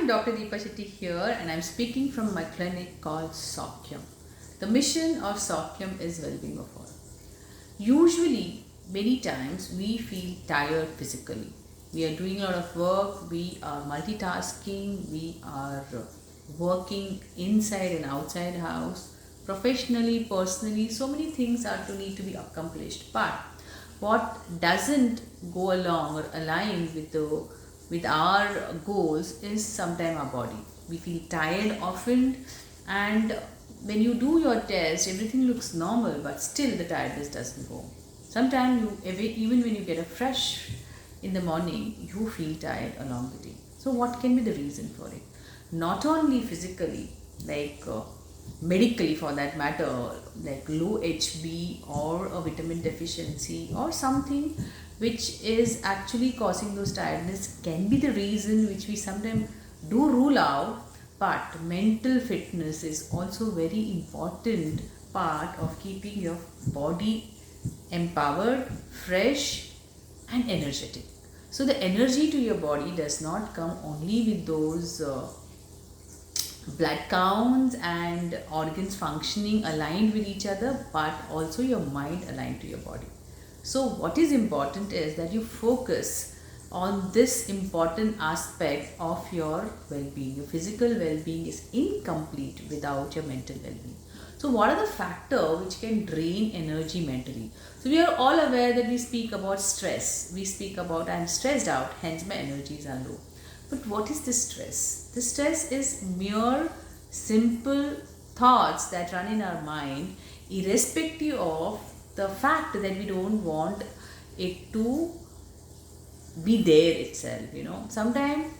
Dr. Deepa Shetty here, and I'm speaking from my clinic called Saukyam. The mission of Saukyam is well-being of all. Usually, many times we feel tired physically. We are doing a lot of work, we are multitasking, we are working inside and outside house, professionally, personally, so many things are to need to be accomplished. But what doesn't go along or align with our goals is sometimes our body. We feel tired often, and when you do your test, everything looks normal, but still the tiredness doesn't go. Sometimes even when you get a fresh in the morning, you feel tired along the day. So what can be the reason for it? Not only physically, like medically for that matter, like low HB or a vitamin deficiency or something which is actually causing those tiredness can be the reason, which we sometimes do rule out. But mental fitness is also very important part of keeping your body empowered, fresh and energetic. So the energy to your body does not come only with those blood counts and organs functioning aligned with each other, but also your mind aligned to your body. So what is important is that you focus on this important aspect of your well-being. Your physical well-being is incomplete without your mental well-being. So what are the factors which can drain energy mentally? So we are all aware that we speak about stress. We speak about I'm stressed out, hence my energies are low. But what is this stress? This stress is mere simple thoughts that run in our mind, irrespective of the fact that we don't want it to be there itself. Sometimes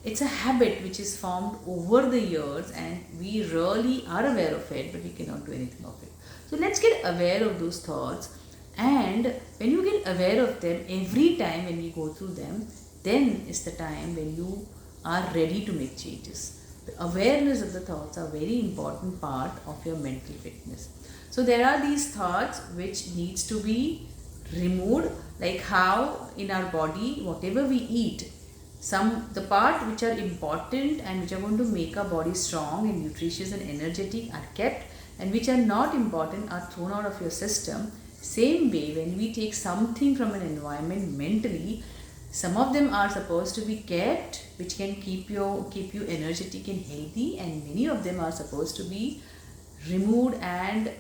it's a habit which is formed over the years and we really are aware of it, but we cannot do anything of it. So let's get aware of those thoughts, and when you get aware of them, every time when we go through them, then is the time when you are ready to make changes. The awareness of the thoughts are very important part of your mental fitness. So there are these thoughts which needs to be removed, like how in our body, whatever we eat, the part which are important and which are going to make our body strong and nutritious and energetic are kept, and which are not important are thrown out of your system. Same way, when we take something from an environment mentally, some of them are supposed to be kept, which can keep you energetic and healthy, and many of them are supposed to be removed, and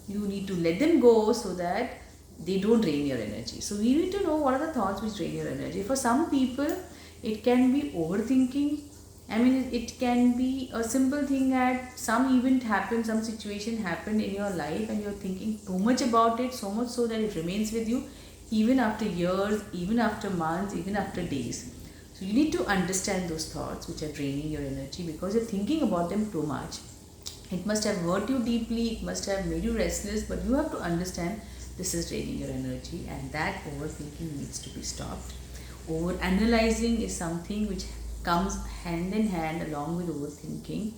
you need to let them go so that they don't drain your energy. So we need to know what are the thoughts which drain your energy. For some people, it can be overthinking. It can be a simple thing that some event happened, some situation happened in your life, and you're thinking too much about it, so much so that it remains with you even after years, even after months, even after days. So you need to understand those thoughts which are draining your energy, because you're thinking about them too much. It must have hurt you deeply, it must have made you restless, but you have to understand this is draining your energy, and that overthinking needs to be stopped. Over analyzing is something which comes hand in hand along with overthinking.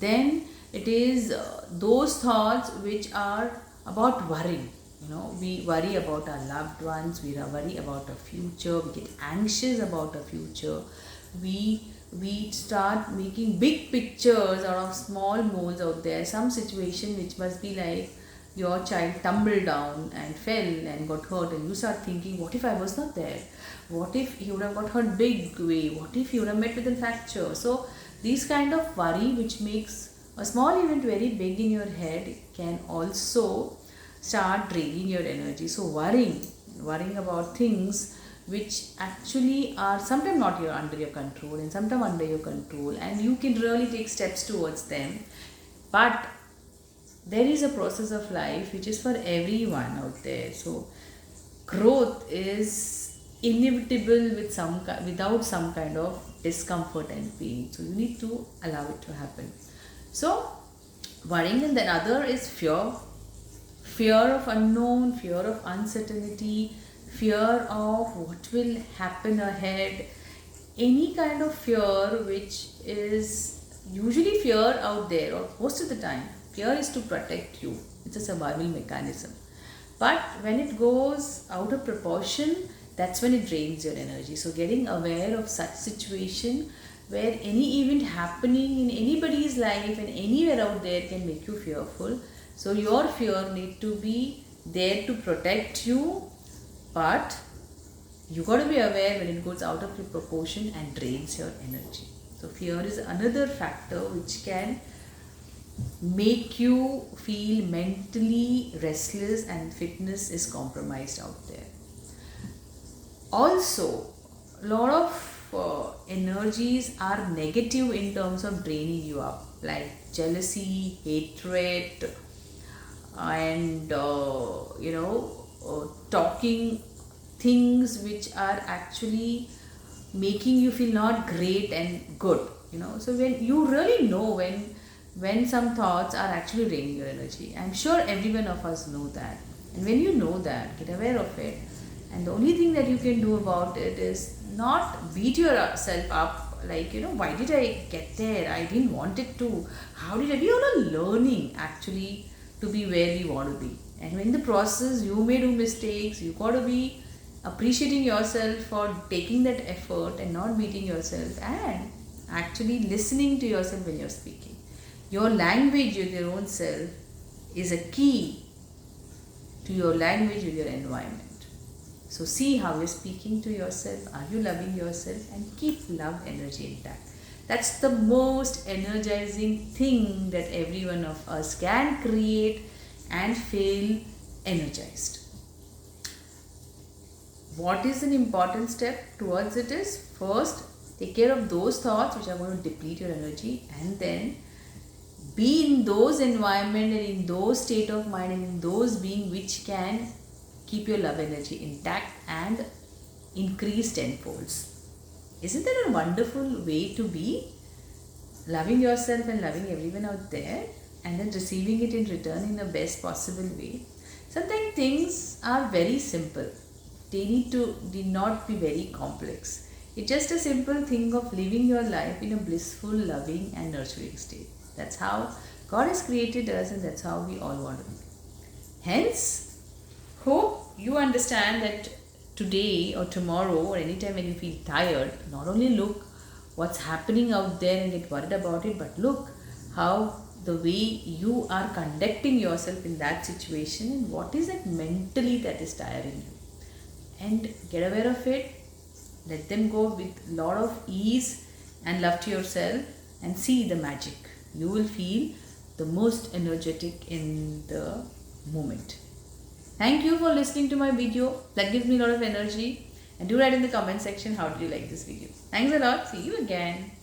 Then it is those thoughts which are about worrying. We worry about our loved ones, we worry about our future, we get anxious about our future, we start making big pictures out of small moles out there. Some situation which must be like your child tumbled down and fell and got hurt, and you start thinking, what if I was not there? What if he would have got hurt big way? What if he would have met with a fracture? So these kind of worry which makes a small event very big in your head can also start draining your energy. So worrying about things which actually are sometimes not under your control and sometimes under your control, and you can really take steps towards them. But there is a process of life which is for everyone out there. So growth is inevitable without some kind of discomfort and pain. So you need to allow it to happen. So worrying, and then other is fear of unknown, fear of uncertainty, fear of what will happen ahead, any kind of fear which is usually fear out there, or most of the time fear is to protect you. It's a survival mechanism. But when it goes out of proportion, that's when it drains your energy. So getting aware of such situation where any event happening in anybody's life and anywhere out there can make you fearful. So your fear need to be there to protect you, but you got to be aware when it goes out of your proportion and drains your energy. So fear is another factor which can make you feel mentally restless and fitness is compromised out there. Also, a lot of energies are negative in terms of draining you up, like jealousy, hatred, and talking things which are actually making you feel not great and good. So when you really know when some thoughts are actually draining your energy, I'm sure every one of us know that. And when you know that, get aware of it. And the only thing that you can do about it is not beat yourself up like, why did I get there? I didn't want it to. How did I? We are all learning actually to be where we want to be. And in the process, you may do mistakes. You got to be appreciating yourself for taking that effort and not beating yourself, and actually listening to yourself when you're speaking. Your language with your own self is a key to your language with your environment. So see how you're speaking to yourself. Are you loving yourself? And keep love energy intact. That's the most energizing thing that every one of us can create and feel energized. What is an important step towards it is, first, take care of those thoughts which are going to deplete your energy, and then be in those environment and in those state of mind and in those being which can keep your love energy intact and increase tenfolds. Isn't that a wonderful way to be? Loving yourself and loving everyone out there, and then receiving it in return in the best possible way. Sometimes things are very simple. They need not be very complex. It's just a simple thing of living your life in a blissful, loving and nurturing state. That's how God has created us, and that's how we all want to be. Hence, hope you understand that today or tomorrow or anytime when you feel tired, not only look what's happening out there and get worried about it, but look how the way you are conducting yourself in that situation and what is it mentally that is tiring you. And get aware of it, let them go with a lot of ease and love to yourself, and see the magic. You will feel the most energetic in the moment. Thank you for listening to my video. That gives me a lot of energy. And do write in the comment section how did you like this video. Thanks a lot. See you again.